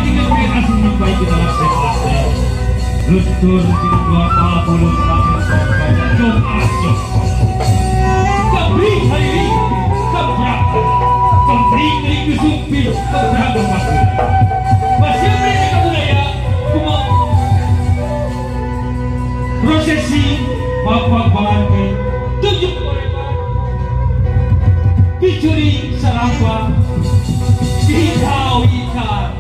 dengan asing sampai kita sehat. Lutur tidak dua puluh tahun sampai jom asing. Kembali hari ini keberapa? Kembali dari kesupi keberapa waktu? Masih beri budaya cuma prosesi bapak bangke tujuh dicuri sarapa dikawinkan.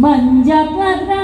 Menjaga rakyat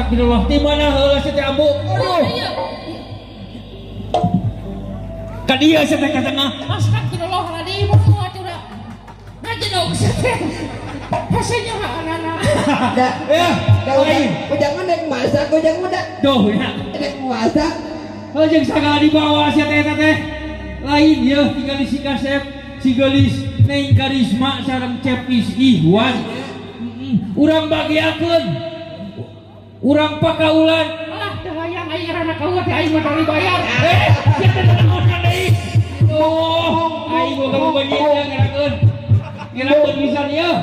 Astagfirullah. Di mana heula si teh Ambu? Aduh. Ka dieu si teh ka tengah. Astagfirullahaladzim. Atuh. Ngajedog si teh. Hasilnya anak-anak. Ya, jangan naik masak, jangan muda. Duh ya. Naik masak. Jeung sagala dibawa si teh teh. Lain ya tinggal si Kasep, si Gelis, Neng Karisma sareng Cepis Ihwan. Urang bagiakeun. Urang pakaulan. Ah, teu hayang aing ngaranna kaula teh aing mah tari bayar. Sia teh ngomongna deui. Oh, aing boga beunyi ngarakeun. Ngirakeun pisan ieu.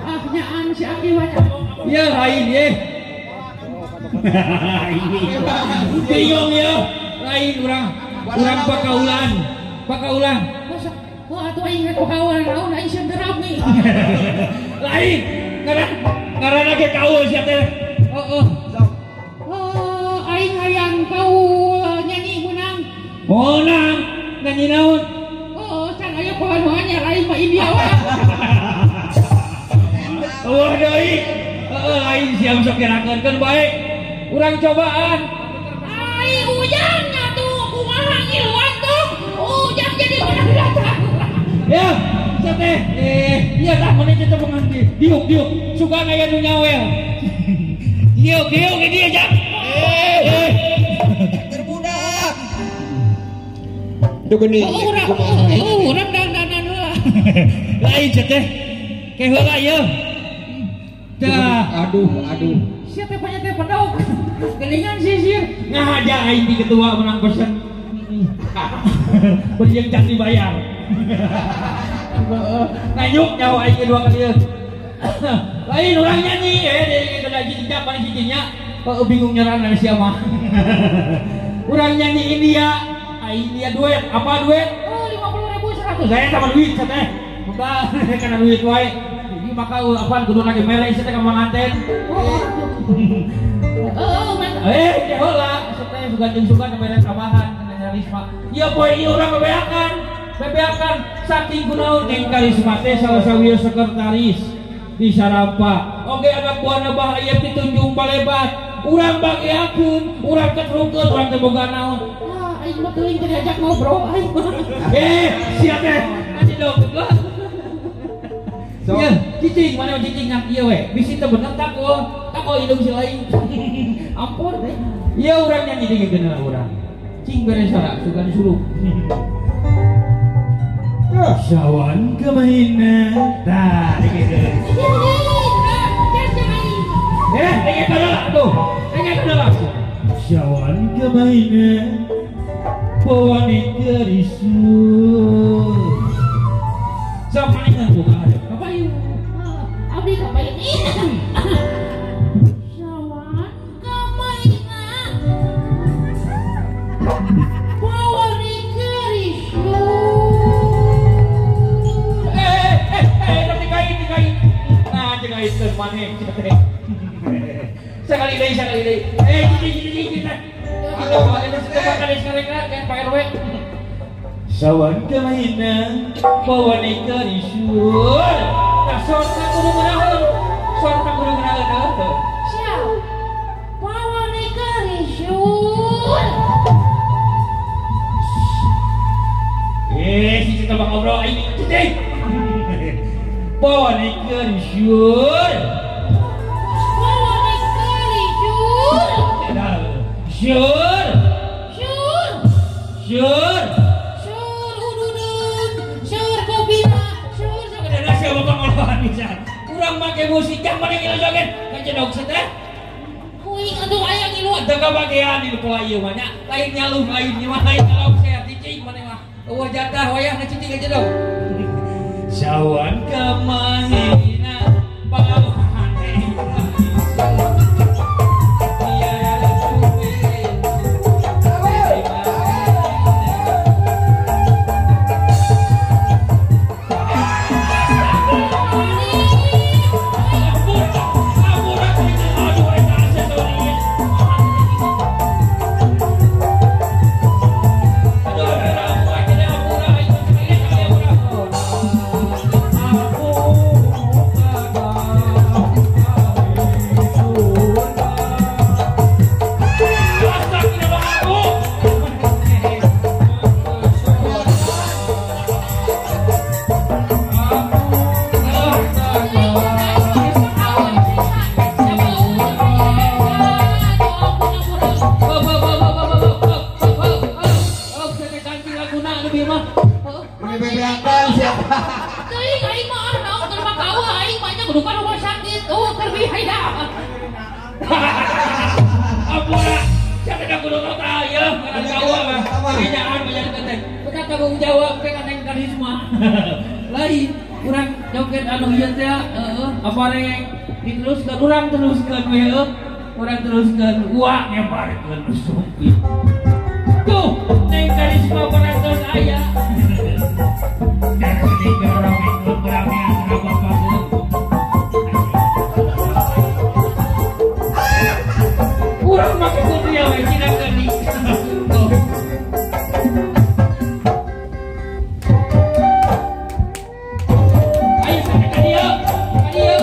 Ah, nyaan si Aki wae. Ya lain ye. Bingung ya. Lain urang pakaulan. Wah, atuh aing pakaulan naon aing sieun rame. Lain ngaranna ge kaul sia teh. Heeh. Aing hayang kaul nyanyi menang. Oh, nang nyanyi naon? Oh, can aya pohon anyar aing mah India wae. Wah deui. Heeh, lain siam sok gerakeun bae. Urang cobaan. Ai ujangnya tuh kumaha ngiluan tuh. Ujang jadi menang datang. Ya, sia teh. Iya tah mana teh penganti. Diuk. Suka aya nu nyawel. Diuk ge dia jak. Terbudak. Tuh gini. Urang dandanan heula. Lain sia teh. Ke heula ieu. Dah. Aduh. Sia teh banyak teh pendok. Geningan sisir. Ngahaja aing di ketua menang pesen. Berjeng can dibayar. Ngayuk nyawa aing dua kali. Lain urang nyanyi kena jejak paling cincinya. Bingung nyerana sia mah. Urang nyanyi India. India duet. Apa duet? 50.000 100. Saya sama duit teh. Mudah kana duit wae. Ini maka apaan kudu lagi mere teh ka manganten. Heula teh sugan mere tambahan kana Risma. Ieu poe ieu urang bebeakan saking kunaon Neng Karisma teh salah-sawieu sekretaris di Sarapa. Oge anak buahna bahaya pitunjung balebat. Urang bagiakeun, urang ketrungkeun, urang teh boga naon. Wah, aing mah teuing teh diajak ngobrol aing. Sia teh. Ajedog lah. Iya, cicing mana cicing nak ieu we. Bisi teh bener tako hidung si lain. Ampun teh. Ieu urang nyanyi digeuneuh urang. Cing beres sara sugan suruh. Sawan kemahina. Tah digeuneuh. Dengar kala tuh. Dengar kala. Sawan kemahina. Bawane kerisun. Sok palingan buka ada. Kapayu. Abdi kapayu. Sawan kamaina. Bawane kerisun. Tapi kain. Nah, jangan itu maneh. Sekali deui. Gini. Aduh, ini sudah sekali kan Pak RW. Sawan kemahina bawane kerisun. Nah, sonta kudu ngeunaheun. Siap. Bawane kerisun. Si kita bang ngobrol ini cicing. Bawane kerisun. Bawane kerisun. Syur. Ududun. Syur kopina. Syur. Kadang siapa bang ngolohan bisa. Kurang make musik yang mana kita joget. Kajedog teh. Kuing atuh aya ngiluan. Teu kabagean di pola ieu mah nya. Lain nyaluh lain kalau saya cicing mana mah. Eueuh jatah wayahna cicing kajedog. Sawan kemahina bawane. lebih mah. Mani bebeakan siapa? Teuing aing mah naon keur makawa aing mah nya kudu ka rumah sakit. Oh, keur biaya. Ampura, siapa yang kudu kota ya? Mana kawa mah? Kerjaan banyak ketek. Kita tanggung jawab ke Neng Karisma. Lain kurang joget anu ieu teh apa rek diteruskeun urang teruskeun we urang teruskeun uak nyebarkeun sumpit. Tuh, Neng Karisma parantos aya. Dan ketika orang ikut beramian kenapa pasir? Urang make kudu we cina geuning. Ayo sampai ke dia, ke dia.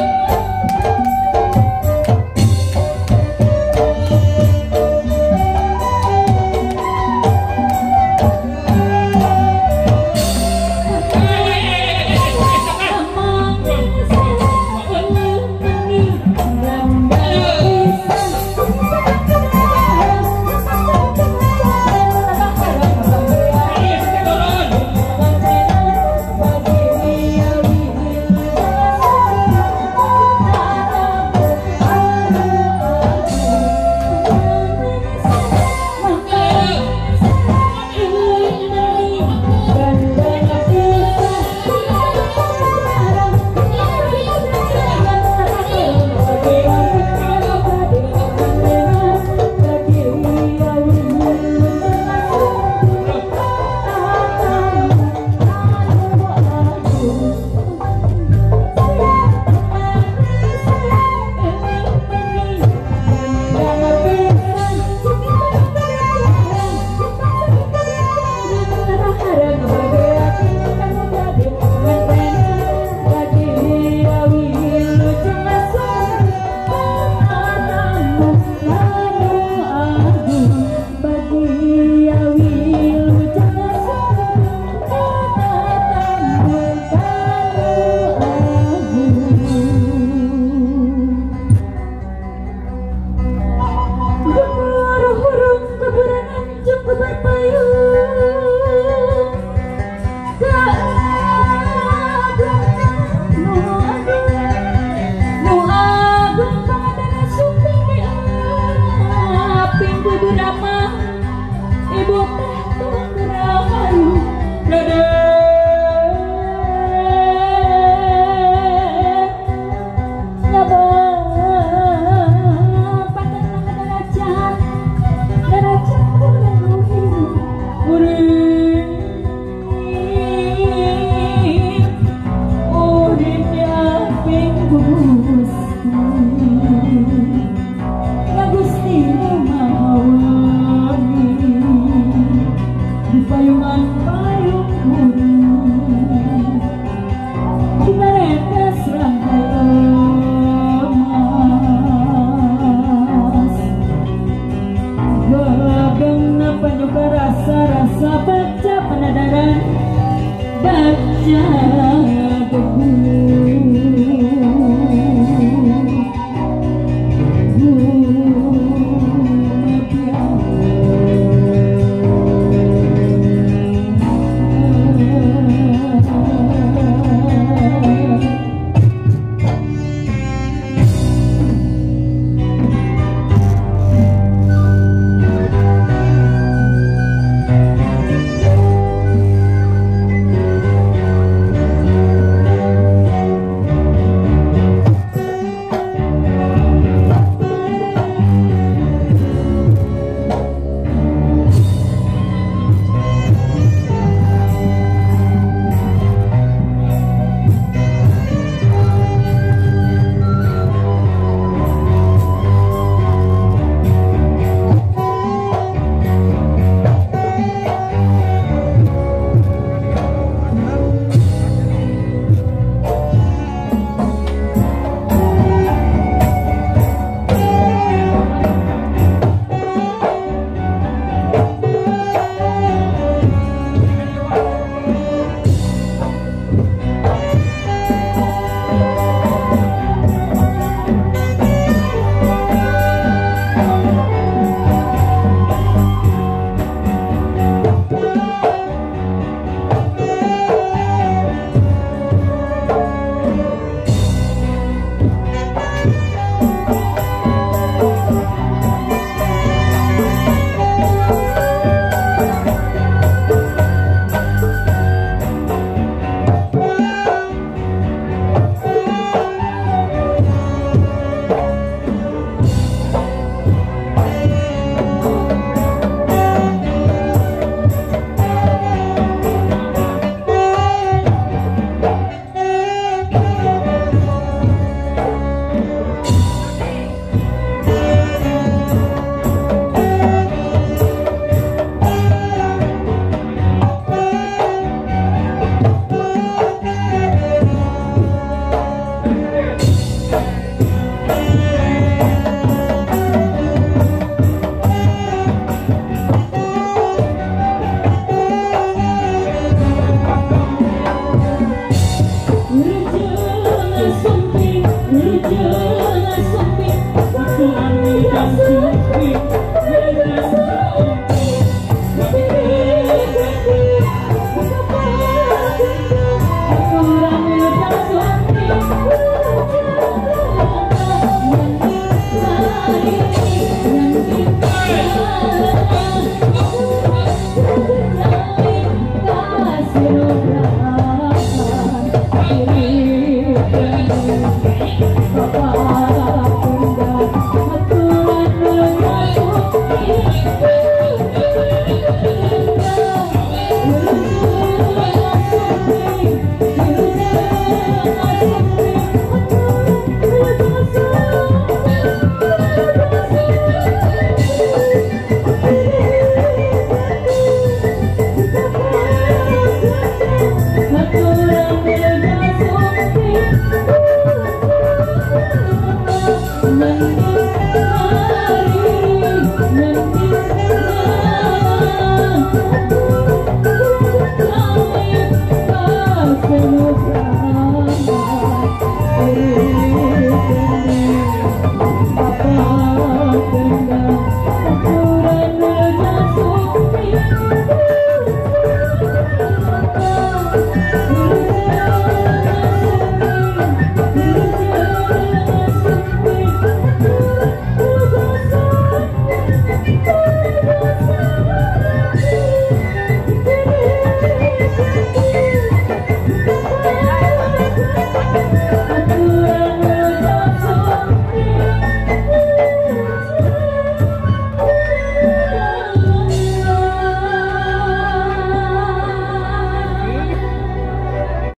Baca buku